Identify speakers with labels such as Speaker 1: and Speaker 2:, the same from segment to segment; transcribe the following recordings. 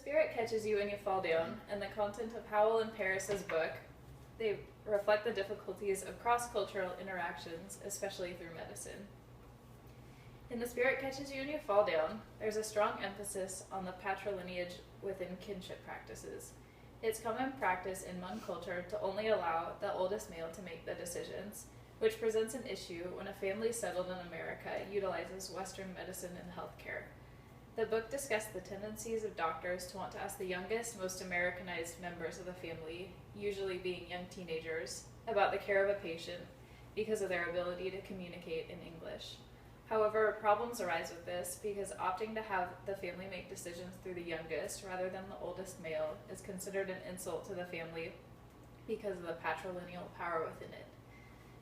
Speaker 1: spirit catches you when you fall down, and the content of Howell and Paris's book, they reflect the difficulties of cross-cultural interactions, especially through medicine. In The Spirit Catches You When You Fall Down, there's a strong emphasis on the patrilineage within kinship practices. It's common practice in Hmong culture to only allow the oldest male to make the decisions, which presents an issue when a family settled in America utilizes Western medicine and healthcare. The book discussed the tendencies of doctors to want to ask the youngest, most Americanized members of the family, usually being young teenagers, about the care of a patient because of their ability to communicate in English. However, problems arise with this because opting to have the family make decisions through the youngest rather than the oldest male is considered an insult to the family because of the patrilineal power within it.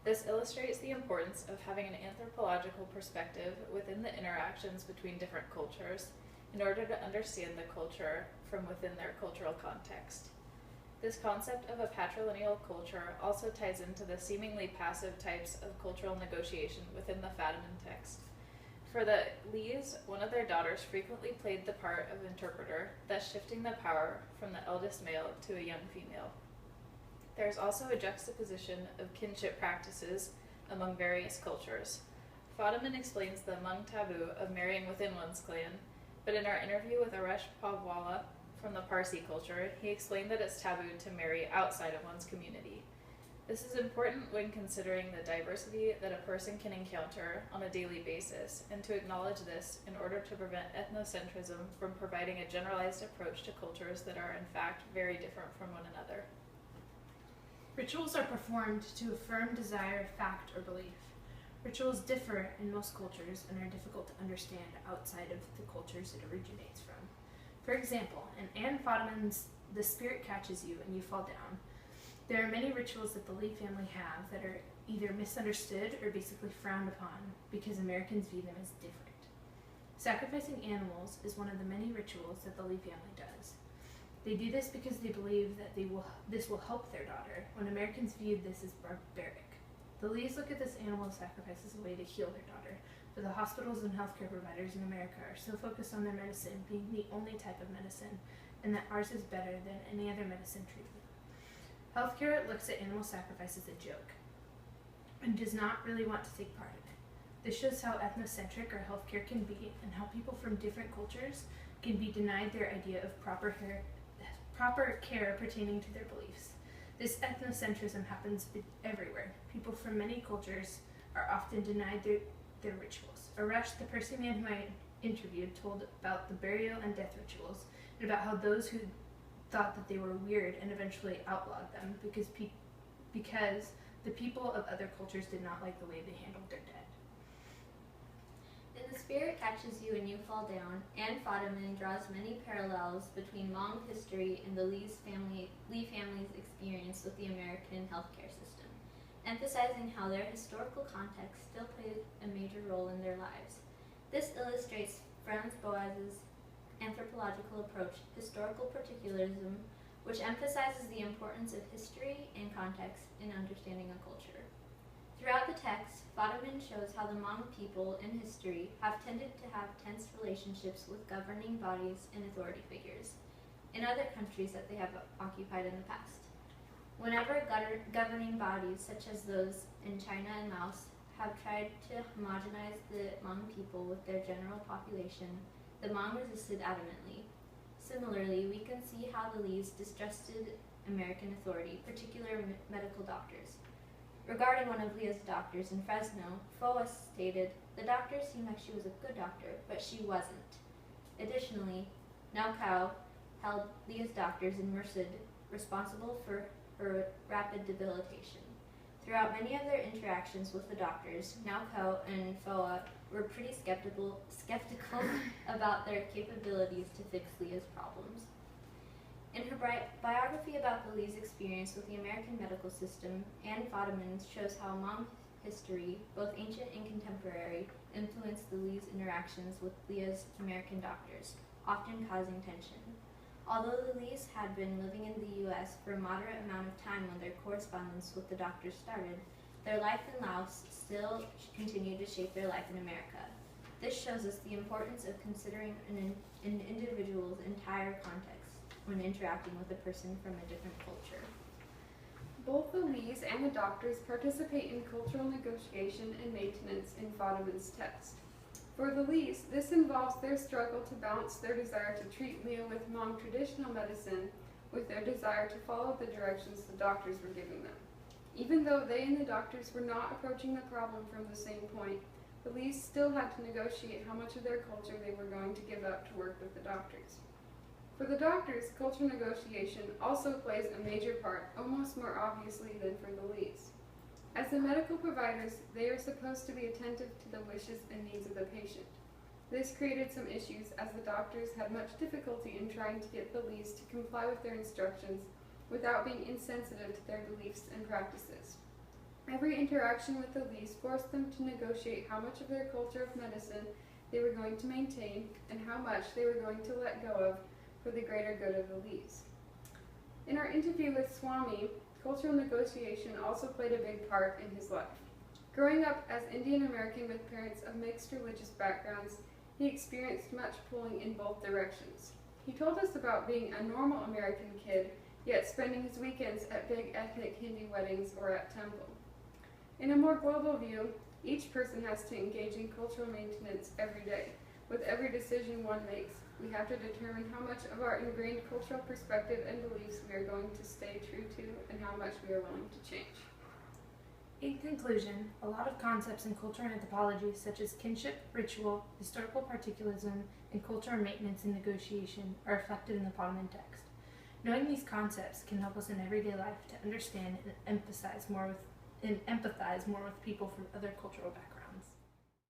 Speaker 1: This illustrates the importance of having an anthropological perspective within the interactions between different cultures in order to understand the culture from within their cultural context. This concept of a patrilineal culture also ties into the seemingly passive types of cultural negotiation within the Fadiman text. For the Lees, one of their daughters frequently played the part of interpreter, thus shifting the power from the eldest male to a young female. There is also a juxtaposition of kinship practices among various cultures. Fadiman explains the Hmong taboo of marrying within one's clan, but in our interview with Aresh Pawwala from the Parsi culture, he explained that it's taboo to marry outside of one's community. This is important when considering the diversity that a person can encounter on a daily basis, and to acknowledge this in order to prevent ethnocentrism from providing a generalized approach to cultures that are in fact very different from one another.
Speaker 2: Rituals are performed to affirm desire, fact, or belief. Rituals differ in most cultures and are difficult to understand outside of the cultures it originates from. For example, in Anne Fadiman's The Spirit Catches You and You Fall Down, there are many rituals that the Lee family have that are either misunderstood or basically frowned upon because Americans view them as different. Sacrificing animals is one of the many rituals that the Lee family does. They do this because they believe that this will help their daughter, when Americans viewed this as barbaric. The Lees look at this animal sacrifice as a way to heal their daughter, but the hospitals and healthcare providers in America are so focused on their medicine being the only type of medicine, and that ours is better than any other medicine treatment. Healthcare looks at animal sacrifice as a joke, and does not really want to take part in it. This shows how ethnocentric our healthcare can be, and how people from different cultures can be denied their idea of proper care pertaining to their beliefs. This ethnocentrism happens everywhere. People from many cultures are often denied their rituals. Aresh, the Percy man who I interviewed, told about the burial and death rituals, and about how those who thought that they were weird and eventually outlawed them because the people of other cultures did not like the way they handled their dead.
Speaker 3: In The Spirit Catches You and You Fall Down, Anne Fadiman draws many parallels between Hmong history and the Lee family's experience with the American healthcare system, emphasizing how their historical context still played a major role in their lives. This illustrates Franz Boas's anthropological approach, historical particularism, which emphasizes the importance of history and context in understanding a culture. Throughout the text, Fadiman shows how the Hmong people in history have tended to have tense relationships with governing bodies and authority figures in other countries that they have occupied in the past. Whenever governing bodies, such as those in China and Laos, have tried to homogenize the Hmong people with their general population, the Hmong resisted adamantly. Similarly, we can see how the Lees distrusted American authority, particularly medical doctors. Regarding one of Leah's doctors in Fresno, Foa stated, "The doctor seemed like she was a good doctor, but she wasn't." Additionally, Nao Kao held Leah's doctors in Merced responsible for her rapid debilitation. Throughout many of their interactions with the doctors, Nao Kao and Foa were pretty skeptical about their capabilities to fix Leah's problems. In her biography about the Lee's experience with the American medical system, Anne Fadiman shows how Hmong history, both ancient and contemporary, influenced the Lee's interactions with Leah's American doctors, often causing tension. Although the Lees had been living in the U.S. for a moderate amount of time when their correspondence with the doctors started, their life in Laos still continued to shape their life in America. This shows us the importance of considering an individual's entire context when interacting with a person from a different culture.
Speaker 4: Both the Lees and the doctors participate in cultural negotiation and maintenance in Fadiman's text. For the Lees, this involves their struggle to balance their desire to treat Leo with Hmong traditional medicine with their desire to follow the directions the doctors were giving them. Even though they and the doctors were not approaching the problem from the same point, the Lees still had to negotiate how much of their culture they were going to give up to work with the doctors. For the doctors, culture negotiation also plays a major part, almost more obviously than for the Lees. As the medical providers, they are supposed to be attentive to the wishes and needs of the patient. This created some issues as the doctors had much difficulty in trying to get the Lees to comply with their instructions without being insensitive to their beliefs and practices. Every interaction with the Lees forced them to negotiate how much of their culture of medicine they were going to maintain and how much they were going to let go of for the greater good of the Lees. In our interview with Swami, cultural negotiation also played a big part in his life. Growing up as Indian American with parents of mixed religious backgrounds, he experienced much pulling in both directions. He told us about being a normal American kid, yet spending his weekends at big ethnic Hindu weddings or at temple. In a more global view, each person has to engage in cultural maintenance every day. With every decision one makes, we have to determine how much of our ingrained cultural perspective and beliefs we are going to stay true to and how much we are willing to change.
Speaker 2: In conclusion, a lot of concepts in culture and anthropology, such as kinship, ritual, historical particularism, and cultural maintenance and negotiation, are reflected in the Fadiman text. Knowing these concepts can help us in everyday life to understand and empathize more with people from other cultural backgrounds.